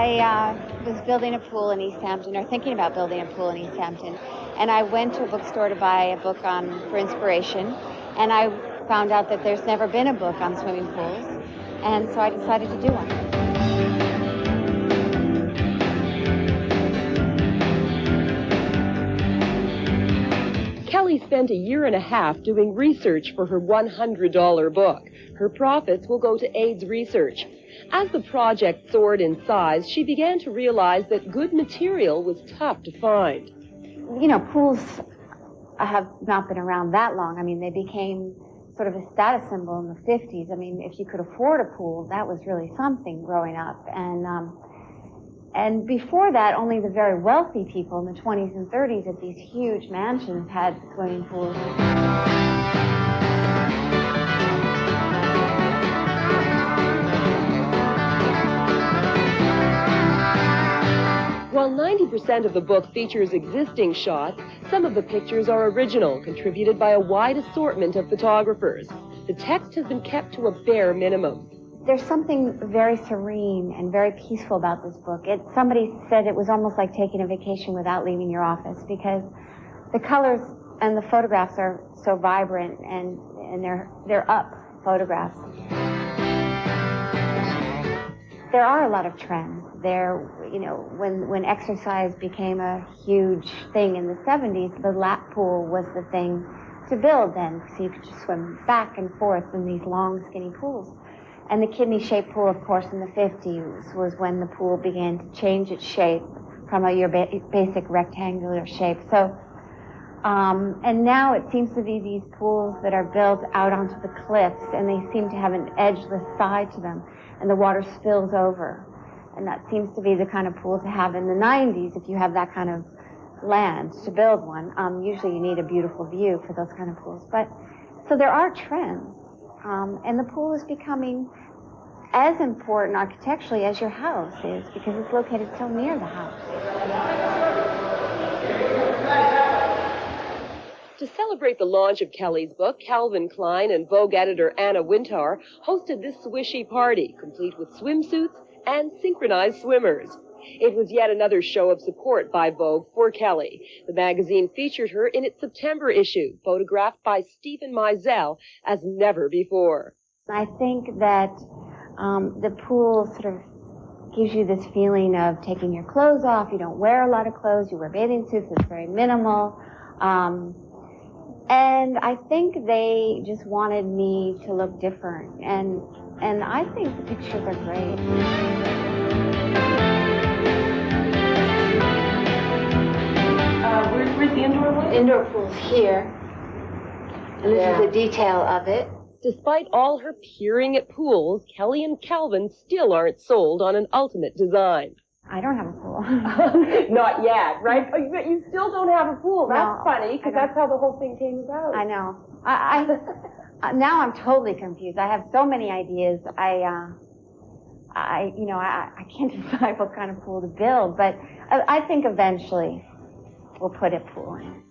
I was building a pool in East Hampton, or thinking about building a pool in East Hampton, and I went to a bookstore to buy a book for inspiration, and I found out that there's never been a book on swimming pools, and so I decided to do one. Kelly spent a year and a half doing research for her $100 book. Her profits will go to AIDS research. As the project soared in size, she began to realize that good material was tough to find. You know, pools have not been around that long. I mean, they became sort of a status symbol in the 50s. I mean, if you could afford a pool, that was really something growing up. And before that, only the very wealthy people in the 20s and 30s at these huge mansions had swimming pools. While 90% of the book features existing shots, some of the pictures are original, contributed by a wide assortment of photographers. The text has been kept to a bare minimum. There's something very serene and very peaceful about this book. Somebody said it was almost like taking a vacation without leaving your office, because the colors and the photographs are so vibrant, and they're up photographs. There are a lot of trends. You know, when exercise became a huge thing in the 70s, the lap pool was the thing to build then, so you could just swim back and forth in these long, skinny pools. And the kidney-shaped pool, of course, in the 50s was when the pool began to change its shape from your basic rectangular shape. So, and now it seems to be these pools that are built out onto the cliffs, and they seem to have an edgeless side to them, and the water spills over. And that seems to be the kind of pool to have in the 90s if you have that kind of land to build one. Usually you need a beautiful view for those kind of pools. But so there are trends. And the pool is becoming as important architecturally as your house is, because it's located so near the house. To celebrate the launch of Kelly's book, Calvin Klein and Vogue editor Anna Wintour hosted this swishy party, complete with swimsuits and synchronized swimmers. It was yet another show of support by Vogue for Kelly. The magazine featured her in its September issue, photographed by Stephen Meisel as never before. I think that the pool sort of gives you this feeling of taking your clothes off. You don't wear a lot of clothes. You wear bathing suits. It's very minimal. And I think they just wanted me to look different. And I think the pictures are great. Where's the indoor one? Indoor pool's here. And this is the detail of it. Despite all her peering at pools, Kelly and Calvin still aren't sold on an ultimate design. I don't have a pool. Not yet, right? But you still don't have a pool. That's No, funny, because that's how the whole thing came about. I know. Now I'm totally confused. I have so many ideas. I can't decide what kind of pool to build, but I think eventually we'll put a pool in.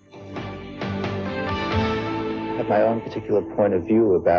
I have my own particular point of view about